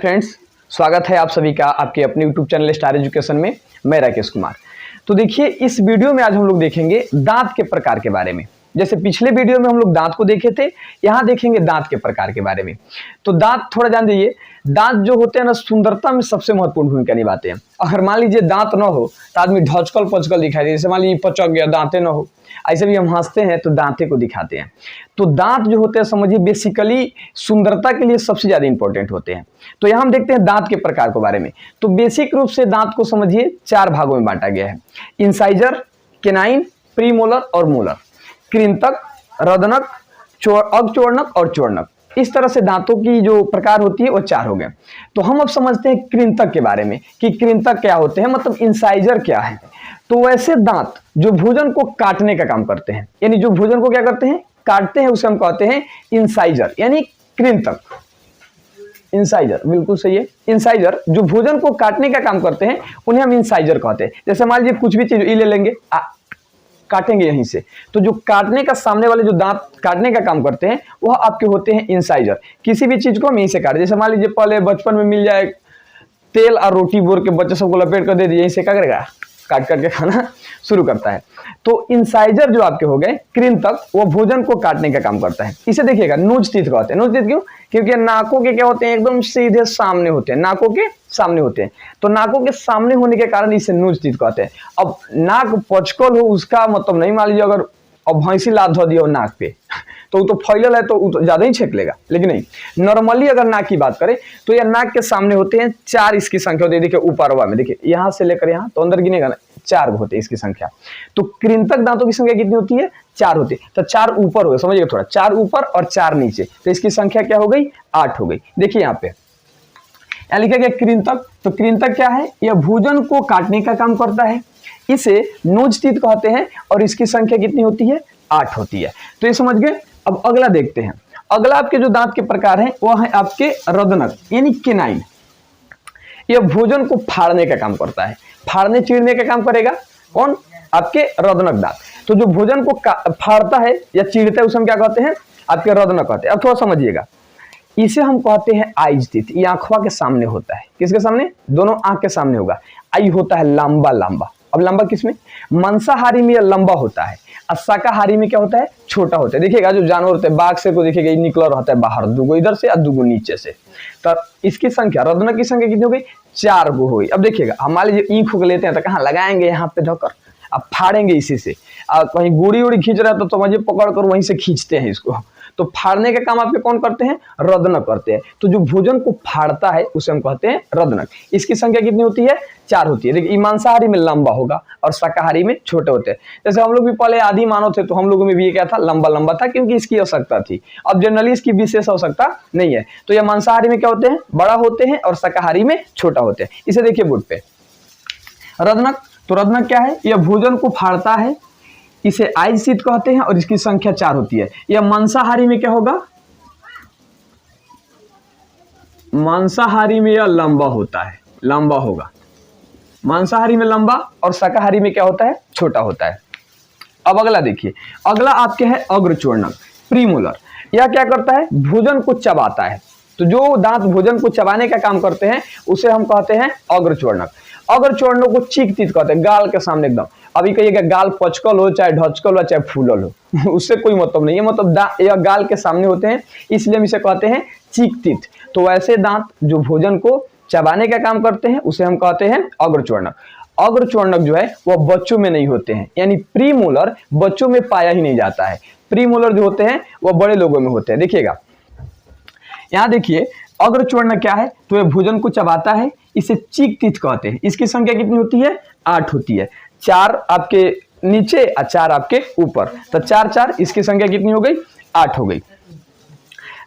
Friends, स्वागत है आप सभी का आपके अपने यूट्यूब चैनल स्टार एजुकेशन में। मैं राकेश कुमार। तो देखिए, इस वीडियो में आज हम लोग देखेंगे दांत के प्रकार के बारे में। जैसे पिछले वीडियो में हम लोग दांत को देखे थे, यहाँ देखेंगे दांत के प्रकार के बारे में। तो दांत थोड़ा जान जाइए। दांत जो होते हैं ना, सुंदरता में सबसे महत्वपूर्ण भूमिका निभाते हैं। अगर मान लीजिए दांत ना हो तो आदमी ढचकल पचकल दिखाई दे। जैसे मान लीजिए पचक गया, दांते ना हो, ऐसे भी हम हंसते हैं तो दांते को दिखाते हैं। तो दांत जो होते हैं, समझिए बेसिकली सुंदरता के लिए सबसे ज्यादा इंपॉर्टेंट होते हैं। तो यहाँ हम देखते हैं दांत के प्रकार के बारे में। तो बेसिक रूप से दांत को समझिए 4 भागों में बांटा गया है: इंसाइजर, केनाइन, प्रीमोलर और मोलर, कृंतक, रदनक, अगचोर्णक और चोर्णक। इस तरह से दांतों की जो प्रकार होती है वो 4 हो गए। तो हम अब समझते हैं कृंतक के बारे में कि कृंतक क्या होते हैं, मतलब इंसाइजर क्या है। तो वैसे दांत जो भोजन को काटने का काम करते हैं, यानी जो भोजन को क्या करते हैं, काटते हैं, उसे हम कहते हैं इंसाइजर यानी कृंतक। इंसाइजर बिल्कुल सही है। इंसाइजर जो भोजन को काटने का काम करते हैं उन्हें हम इंसाइजर कहते हैं। जैसे मान लीजिए कुछ भी चीज ले लेंगे, काटेंगे यहीं से, तो जो काटने का सामने वाले जो दांत काटने का काम करते हैं वह आपके होते हैं इंसाइजर। किसी भी चीज को हम यहीं से काटे। जैसे मान लीजिए पहले बचपन में मिल जाए तेल और रोटी बोर के बच्चे सबको लपेट कर दे दिए, यहीं से क्या करेगा, काट करके खाना शुरू करता है। तो इंसाइजर जो आपके हो गए कृंतक, वो भोजन को काटने का काम करता है। इसे देखिएगा नोज टीथ कहते हैं। नोज टीथ क्यों? क्योंकि नाकों के क्या होते हैं, एकदम सीधे सामने होते हैं, नाकों के सामने होते हैं। तो नाकों के सामने होने के कारण इसे नोज टीथ कहते हैं। अब नाक पचकल हो उसका मतलब नहीं, मान लीजिए अगर अब भैंसी लात धो दिया नाक पे तो वो तो फैलल है तो ज्यादा ही छेक लेगा। लेकिन नहीं, नॉर्मली अगर नाक की बात करें तो यह नाक के सामने होते हैं 4 इसकी संख्या होती है। देखिए ऊपर में देखिए, यहां से लेकर यहां तो अंदर गिनेगा ना, 4 होते हैं इसकी संख्या। तो कृंतक दांतों की संख्या कितनी होती है? 4 होती है। तो 4 ऊपर हो गए, समझिएगा थोड़ा, 4 ऊपर और 4 नीचे, तो इसकी संख्या क्या हो गई? 8 हो गई। देखिए यहाँ पे यहाँ लिखा गया कृंतक। तो कृंतक क्या है? यह भोजन को काटने का काम करता है। इसे नोज टीथ कहते हैं और इसकी संख्या कितनी होती है? 8 होती है। तो ये समझ गए। अब अगला देखते हैं। अगला आपके जो दांत के प्रकार हैं वह है आपके रदनक यानी केनाइन। यह भोजन को फाड़ने का काम करता है, फाड़ने चीरने का काम करेगा। कौन? आपके रदनक दांत। तो जो भोजन को फाड़ता है या चीरता है उसे हम क्या कहते हैं? आपके रदनक कहते हैं। अब थोड़ा समझिएगा, इसे हम कहते हैं आइज टीथ। ये आंखों के सामने होता है। किसके सामने? दोनों आंख के सामने होगा। आई होता है लंबा लंबा। अब लंबा किसमें? मांसाहारी में यह लंबा होता है और शाकाहारी में क्या होता है? छोटा होता है। देखिएगा जो जानवर होते हैं, बाघ से को देखिएगा निकला रहता है बाहर, 2 इधर से और 2 नीचे से। तो इसकी संख्या, रदनक की संख्या कितनी हो गई? 4 हो गई। अब देखिएगा, हमारे जो ईंख को लेते हैं तो कहाँ लगाएंगे? यहाँ पे धोकर अब फाड़ेंगे इसी से। कहीं गोड़ी उड़ी खींच रहा है तो समझिए पकड़ कर वहीं से खींचते हैं इसको। तो फाड़ने का काम आपके कौन करते हैं? रदनक करते हैं। तो जो भोजन को फाड़ता है उसे हम कहते हैं रदनक। इसकी संख्या कितनी होती है? 4 होती है। देखिए, मांसाहारी में लंबा होगा और शाकाहारी में छोटे होते हैं। जैसे हम लोग भी पहले आदि मानव थे तो हम लोगों में भी ये क्या था? लंबा लंबा था, क्योंकि इसकी आवश्यकता थी। अब जनरली इसकी विशेष आवश्यकता नहीं है। तो ये मांसाहारी में क्या होते हैं? बड़ा होते हैं और शाकाहारी में छोटा होते हैं। इसे देखिए बोर्ड पे, रदनक। तो रदनक क्या है? यह भोजन को फाड़ता है, इसे आइज टीथ कहते हैं और इसकी संख्या 4 होती है। यह मांसाहारी में क्या होगा? मांसाहारी में यह लंबा होता है, लंबा होगा। मांसाहारी में लंबा और शाकाहारी में क्या होता है? छोटा होता है। अब अगला देखिए, अगला आपके है अग्रचोर्णक, प्रीमोलर। यह क्या करता है? भोजन को चबाता है। तो जो दांत भोजन को चबाने का काम करते हैं उसे हम कहते हैं अग्रचोर्णक। अग्रचोर्णक को चीक टीथ कहते हैं, गाल के सामने एकदम। अभी कहिएगा गाल पचकल हो, चाहे ढचकल हो, चाहे फूलल हो, उससे कोई मतलब नहीं है। मतलब यह गाल के सामने होते हैं, इसलिए हम इसे कहते हैं चीक टीथ। तो वैसे दांत जो भोजन को चबाने का काम करते हैं उसे हम कहते हैं अग्रचोर्णक। अग्रचोर्णक जो है वह बच्चों में नहीं होते हैं, यानी प्रीमोलर बच्चों में पाया ही नहीं जाता है। प्रीमोलर जो होते हैं वह बड़े लोगों में होते हैं। देखिएगा यहाँ देखिए, अग्रचोर्णक क्या है? तो यह भोजन को चबाता है, इसे चीक टीथ कहते हैं। इसकी संख्या कितनी होती है? 8 होती है। 4 आपके नीचे और 4 आपके ऊपर, तो 4 4, इसकी संख्या कितनी हो गई? 8 हो गई।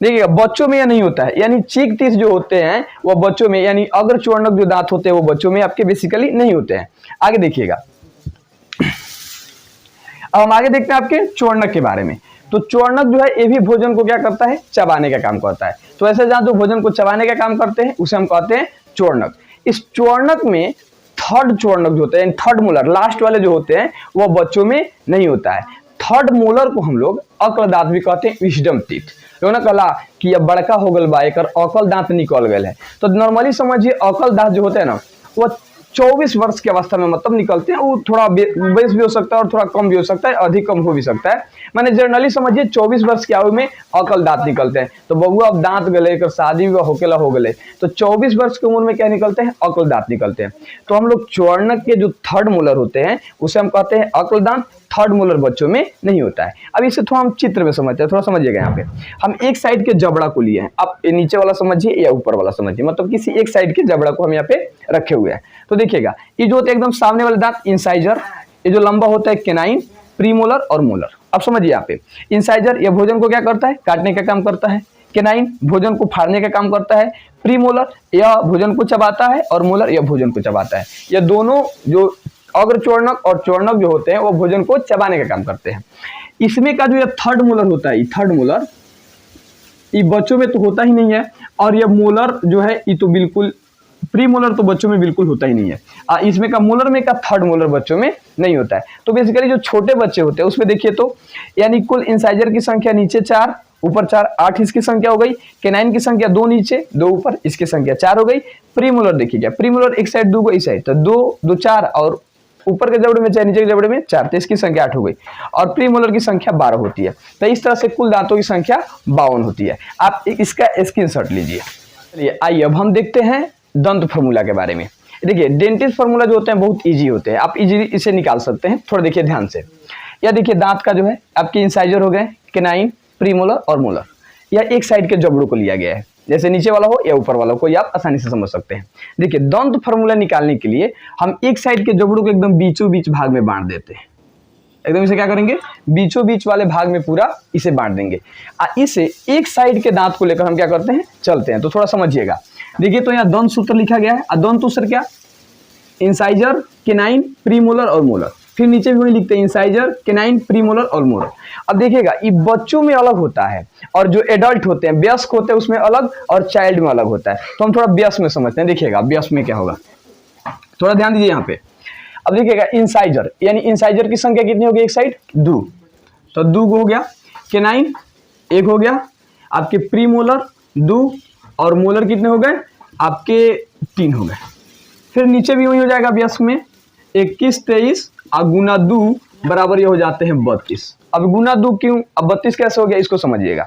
देखिएगा बच्चों में यह नहीं होता है, यानी चीक टीथ जो होते हैं वह बच्चों में, यानी अग्रचोर्णक जो दांत होते हैं वो बच्चों में आपके बेसिकली नहीं होते हैं। आगे देखिएगा, अब हम आगे देखते हैं आपके चोर्णक के बारे में। तो चोर्णक जो है ये भी भोजन को क्या करता है? चबाने का काम करता है। तो ऐसे जहां जो भोजन को चबाने का काम करते हैं उसे हम कहते हैं चोर्णक। इस चोर्णक में थर्ड चोर्णक जो होते हैं, थर्ड मोलर लास्ट वाले जो होते हैं, वो बच्चों में नहीं होता है। थर्ड मोलर को हम लोग अक्ल दांत भी कहते हैं, विजडम टीथ। लोग ना कहला कि अब बड़का हो गल बा, एकर अकल दांत निकल गए है। तो नॉर्मली समझिए अकल दांत जो होते हैं ना वो 24 वर्ष की अवस्था में मतलब निकलते हैं। वो थोड़ा बेस भी हो सकता है और थोड़ा कम भी हो सकता है, अधिक कम हो भी सकता है। मैंने जनरली समझिए 24 वर्ष की आयु में अकल दांत निकलते हैं। तो बबुआ अब दांत गले, शादी विवाह होकेला हो गए, तो 24 वर्ष की उम्र में क्या निकलते हैं? अकल दांत निकलते हैं। तो हम लोग चौर्णक के जो थर्ड मोलर होते हैं उसे हम कहते हैं अकल दांत। थर्ड मोलर बच्चों में नहीं होता है। अब इसे थोड़ा हम चित्र में समझते हैं, थोड़ा समझिएगा। यहाँ पे हम एक साइड के जबड़ा को लिए हैं, आप नीचे वाला समझिए या ऊपर वाला समझिए, मतलब किसी एक साइड के जबड़ा को हम यहाँ पे रखे हुए हैं। तो देखिएगा ये जो होते हैं एकदम सामने वाले दांत इंसाइजर, ये जो लंबा होता है केनाइन, प्रीमोलर और मोलर। अब समझिए यहाँ पे इंसाइजर यह भोजन को क्या करता है? काटने का काम करता है। केनाइन भोजन को फाड़ने का काम करता है। प्रीमोलर यह भोजन को चबाता है और मोलर यह भोजन को चबाता है। यह दोनों जो अग्रचोर्णक और चोर्णक जो होते हैं वो भोजन को चबाने का काम करते हैं। इसमें का जो ये थर्ड मोलर होता है, ये थर्ड मोलर ये बच्चों में तो होता ही नहीं है, और ये मोलर जो है ये तो बिल्कुल, प्री मोलर तो बच्चों में बिल्कुल होता ही नहीं है। इसमें का मोलर में का थर्ड मोलर बच्चों में नहीं होता है। तो बेसिकली जो छोटे बच्चे होते हैं उसमें देखिए तो यानी कुल इंसाइजर की संख्या नीचे 4 ऊपर 4, 8 इसकी संख्या हो गई। केनाइन की संख्या 2 नीचे 2 ऊपर, इसकी संख्या 4 हो गई। प्रीमोलर देखिए क्या, प्रीमोलर एक साइड 2 इस साइड, तो 2 2 4 और ऊपर के जबड़े में 4 नीचे के जबड़े में 4, तो इसकी संख्या 8 हो गई। और प्रीमोलर की संख्या 12 होती है। तो इस तरह से कुल दांतों की संख्या 52 होती है। आप इसका स्क्रीनशॉट लीजिए। चलिए आइए अब हम देखते हैं दंत फार्मूला के बारे में। देखिए डेंटिस्ट फार्मूला जो होते हैं बहुत इजी होते हैं, आप इजीली इसे निकाल सकते हैं। थोड़ा देखिए ध्यान से, या देखिए दांत का जो है आपके इंसाइजर हो गए केनाइन, प्रीमोलर और मोलर, या एक साइड के जबड़ों को लिया गया है, जैसे नीचे वाला हो या ऊपर वाला हो, कोई आप आसानी से समझ सकते हैं। देखिए दंत फार्मूला निकालने के लिए हम एक साइड के जबड़ों को एकदम बीचों बीच भाग में बांट देते हैं। एकदम इसे क्या करेंगे? बीचों बीच वाले भाग में पूरा इसे बांट देंगे। इसे एक साइड के दांत को लेकर हम क्या करते हैं? चलते हैं। तो थोड़ा समझिएगा। देखिए तो यहाँ दंत सूत्र लिखा गया है। दंत सूत्र क्या? इंसाइजर, केनाइन, प्रीमोलर और मोलर। फिर नीचे भी वही लिखते हैं इंसाइजर, केनाइन, प्रीमोलर और मोलर। अब देखिएगा ये बच्चों में अलग होता है और जो एडल्ट होते हैं, वयस्क होते हैं, उसमें अलग, और चाइल्ड में अलग होता है। तो हम थोड़ा वयस्क में समझते हैं। देखिएगा वयस्क में क्या होगा, थोड़ा ध्यान दीजिए यहाँ पे। अब देखिएगा इंसाइजर, यानी इंसाइजर की संख्या कितनी होगी? एक साइड 2, तो 2 हो गया। केनाइन 1 हो गया आपके, प्रीमोलर 2 और मोलर कितने हो गए आपके? 3 हो गए। फिर नीचे भी वही हो जाएगा वयस्क में 21 23 और गुना 2 बराबर ये हो जाते हैं 32। अब गुना 2 क्यों? अब 32 कैसे हो गया इसको समझिएगा।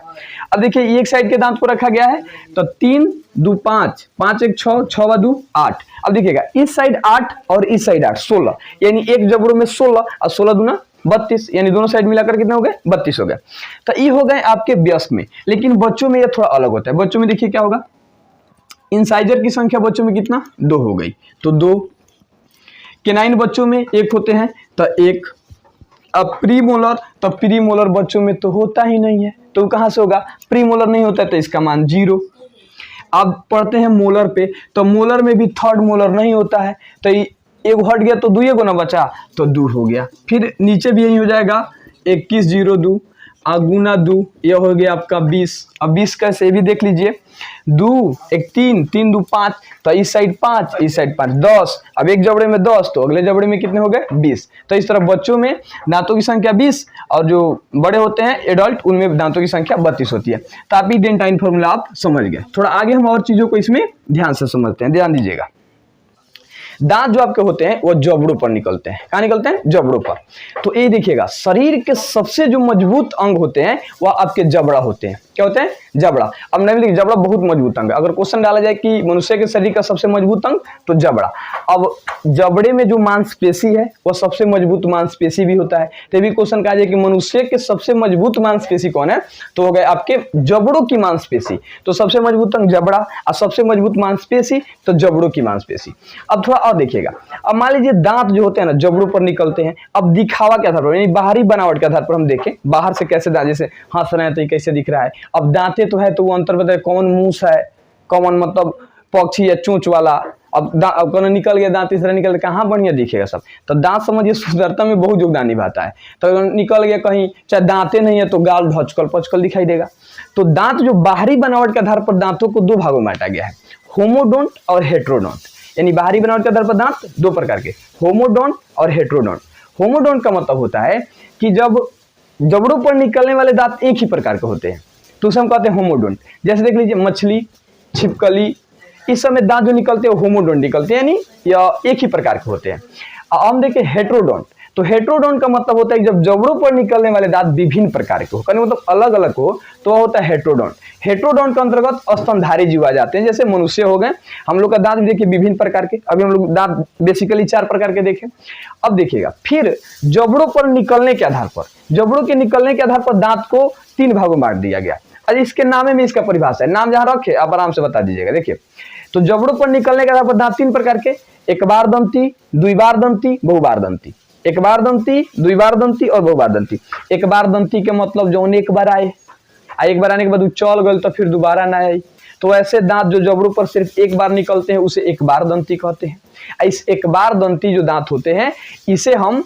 अब देखिए एक साइड के दांत को रखा गया है, तो 3 2 5 5 1 6 6 2 8। अब देखिएगा इस साइड 8 और इस साइड 8 16, यानी एक जबड़ों में 16 और 16 दूना 32, यानी दोनों साइड मिलाकर कितने हो गए? 32 हो गए। तो ये हो गए आपके वयस्क में। लेकिन बच्चों में ये थोड़ा अलग होता है। बच्चों में देखिए क्या होगा, इंसाइजर की संख्या बच्चों में कितना? 2 हो गई, तो 2। केनाइन बच्चों में 1 होते हैं, तो 1। अब प्रीमोलर, तो प्रीमोलर बच्चों में तो होता ही नहीं है, तो कहां से होगा? प्रीमोलर नहीं होता है, तो इसका मान 0। अब पढ़ते हैं मोलर पे, तो मोलर में भी थर्ड मोलर नहीं होता है, तो एक हट गया तो 2 गुना बचा, तो 2 हो गया। फिर नीचे भी यही हो जाएगा 21 0 2 गुना 2, यह हो गया आपका 20। अब 20 कैसे भी देख लीजिए, 2 1 3 3 2 5, तो इस साइड 5 इस साइड 5 10। अब एक जबड़े में 10, तो अगले जबड़े में कितने हो गए? 20। तो इस तरह बच्चों में दांतों की संख्या 20 और जो बड़े होते हैं एडल्ट उनमें दांतों की संख्या 32 होती है। तो आप ये डेंटाइन फॉर्मूला आप समझ गए। थोड़ा आगे हम और चीजों को इसमें ध्यान से समझते हैं, ध्यान दीजिएगा। दांत जो आपके होते हैं वो जबड़ों पर निकलते हैं। कहाँ निकलते हैं? जबड़ों पर। तो ये देखिएगा शरीर के सबसे जो मजबूत अंग होते हैं वह आपके जबड़ा होते हैं। क्या होते हैं? जबड़ा। अब नहीं देखिए जबड़ा बहुत मजबूत अंग है। अगर क्वेश्चन डाला जाए कि मनुष्य के शरीर का सबसे मजबूत अंग, तो जबड़ा। अब जबड़े में जो मांसपेशी है वह सबसे मजबूत मांसपेशी भी होता है। तो भी क्वेश्चन कहा जाए कि मनुष्य के सबसे मजबूत मांसपेशी कौन है, तो हो गए आपके जबड़ों की मांसपेशी। तो सबसे मजबूत अंग जबड़ा और सबसे मजबूत मांसपेशी तो जबड़ों की मांसपेशी। अब थोड़ा और देखिएगा, अब मान लीजिए दांत जो होते हैं ना जबड़ों पर निकलते हैं। अब दिखावा के आधार पर, यानी बाहरी बनावट के आधार पर हम देखें बाहर से कैसे दांत, जैसे हंस रहे हैं तो ये कैसे दिख रहा है। अब दांतें तो है तो वो अंतर बताए कौन मूस है, कौन मतलब पक्षी या चोंच वाला। अब कौन निकल गया दांत, तीसरा निकल गया, कहाँ बढ़िया दिखेगा सब। तो दांत समझिए सुंदरता में बहुत योगदान निभाता है। तो निकल गया कहीं, चाहे दांतें नहीं है तो गाल भचकल पचकल दिखाई देगा। तो दांत जो बाहरी बनावट के आधार पर दांतों को 2 भागों में बांटा गया है, होमोडोंट और हेट्रोडोंट। यानी बाहरी बनावट के आधार पर दांत 2 प्रकार के, होमोडोंट और हेट्रोडोंट। होमोडोंट का मतलब होता है कि जब जबड़ों पर निकलने वाले दांत एक ही प्रकार के होते हैं, तो उसे हम कहते हैं होमोडोंट। जैसे देख लीजिए मछली, छिपकली, इस समय दांत जो निकलते हैं होमोडोंट निकलते हैं, यानी या एक ही प्रकार के होते हैं। हम देखें हेट्रोडोंट, तो हेट्रोडोंट का मतलब होता है जब जबड़ों पर निकलने वाले दांत विभिन्न प्रकार के हो, मतलब अलग अलग हो, तो वह होता है हेट्रोडोंट। हेट्रोडोंट के अंतर्गत स्तनधारी जीव आ जाते हैं, जैसे मनुष्य हो गए। हम लोग का दांत भी देखिए विभिन्न प्रकार के, अभी हम लोग दांत बेसिकली 4 प्रकार के देखें। अब देखिएगा फिर जबड़ों पर निकलने के आधार पर, जबड़ों के निकलने के आधार पर दांत को 3 भागों में बांट दिया गया। और इसके नाम में इसका परिभाषा है, नाम जहां रखे आप आराम से बता दीजिएगा। देखिए तो जबड़ों पर निकलने के आधार पर दांत 3 प्रकार के, एक बार दंती, द्विबार दंती, बहुबार दंती। एक बार दंती, द्विबार दंती और बहुबार दंती। एक बार दंती के मतलब जो एक बार आए, एक बार आने के बाद चल गए तो फिर दोबारा ना आए, तो ऐसे दांत जो जबड़ों पर सिर्फ एक बार निकलते हैं उसे एक बार दंती कहते हैं। इस एक बार दंती जो दांत होते हैं इसे हम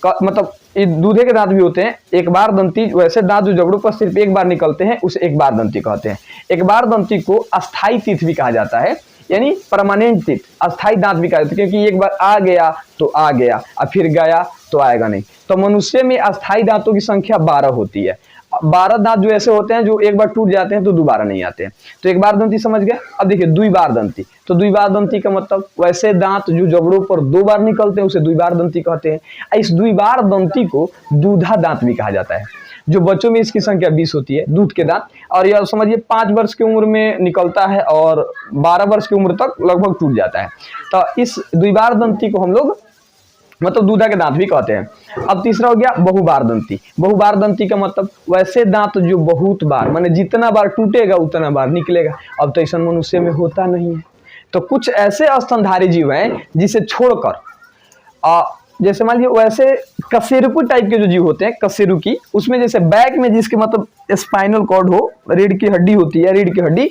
मतलब दूधे के दांत भी होते हैं, एक बार दंती, वैसे दांत जो जबड़ों पर सिर्फ एक बार निकलते हैं उसे एक बार दंती कहते हैं। एक बार दंती को अस्थाई तीत भी कहा जाता है, यानी परमानेंट टीथ, अस्थाई दांत भी कहा जाता है, क्योंकि एक बार आ गया तो आ गया और फिर गया तो आएगा नहीं। तो मनुष्य में अस्थाई दांतों की संख्या 12 होती है। 12 दांत जो ऐसे होते हैं जो एक बार टूट जाते हैं तो दोबारा नहीं आते हैं। तो एक बार दंती समझ गया। अब देखिए द्विबार दंती, तो द्विबार दंती का मतलब वैसे दांत जो जबड़ों पर 2 बार निकलते हैं उसे द्विबार दंती कहते हैं। इस द्विबार दंती को दूधा दांत भी कहा जाता है। जो बच्चों में इसकी संख्या 20 होती है, दूध के दांत, और यह समझिए 5 वर्ष की उम्र में निकलता है और 12 वर्ष की उम्र तक लगभग टूट जाता है। तो इस द्विबार दंती को हम लोग मतलब दूधा के दांत भी कहते हैं। अब तीसरा हो गया बहुबार दंती। बहुबार दंती का मतलब वैसे दांत जो बहुत बार, माने जितना बार टूटेगा उतना बार निकलेगा। अब तो ऐसा मनुष्य में होता नहीं है। तो कुछ ऐसे स्तनधारी जीव हैं जिसे छोड़कर जैसे मान लीजिए वैसे कशेरुकी टाइप के जो जीव होते हैं, कशेरुकी, उसमें जैसे बैक में जिसके मतलब स्पाइनल कॉर्ड हो, रीढ़ की हड्डी होती है, रीढ़ की हड्डी,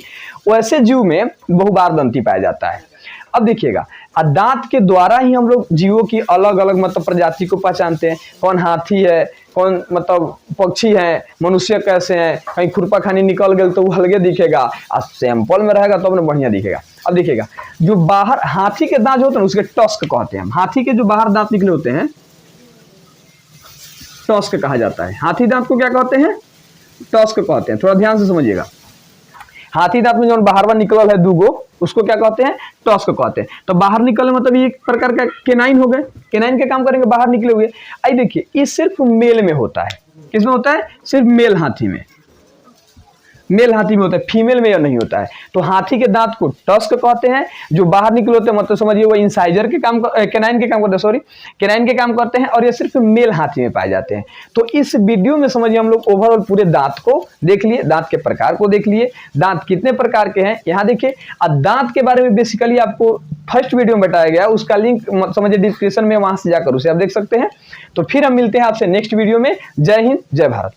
वैसे जीव में बहुबार दंती पाया जाता है। अब देखिएगा दांत के द्वारा ही हम लोग जीवों की अलग अलग मतलब प्रजाति को पहचानते हैं। कौन हाथी है, कौन मतलब पक्षी है, मनुष्य कैसे हैं, कहीं खुरपा खानी निकल गए तो वो अलगे दिखेगा, और सैंपल में रहेगा तो अपने बढ़िया दिखेगा। अब देखिएगा जो बाहर हाथी के दांत होते हैं उसके टस्क कहते हैं। हाथी के जो बाहर दांत निकले होते हैं टस्क कहा जाता है। हाथी दांत को क्या कहते हैं? टस्क कहते हैं। थोड़ा ध्यान से समझिएगा। हाथी दांत में जो बाहर निकल है दूगो, उसको क्या कहते हैं? टस्क कहते हैं। तो बाहर निकले मतलब ये एक प्रकार का केनाइन हो गए, केनाइन के काम करेंगे, बाहर निकले हुए। आई देखिए ये सिर्फ मेल में होता है। किसमें होता है? सिर्फ मेल हाथी में, मेल हाथी में होता है, फीमेल में यह नहीं होता है। तो हाथी के दांत को टस्क कहते हैं। जो बाहर निकले होते हैं मतलब समझिए वो इंसाइजर के काम, केनाइन के काम करते हैं, सॉरी केनाइन के काम करते हैं, और ये सिर्फ मेल हाथी में पाए जाते हैं। तो इस वीडियो में समझिए हम लोग ओवरऑल पूरे दांत को देख लिए, दांत के प्रकार को देख लिए, दांत कितने प्रकार के हैं यहाँ देखिए। दांत के बारे में बेसिकली आपको फर्स्ट वीडियो में बताया गया, उसका लिंक समझिए डिस्क्रिप्शन में, वहां से जाकर उसे आप देख सकते हैं। तो फिर हम मिलते हैं आपसे नेक्स्ट वीडियो में। जय हिंद, जय भारत।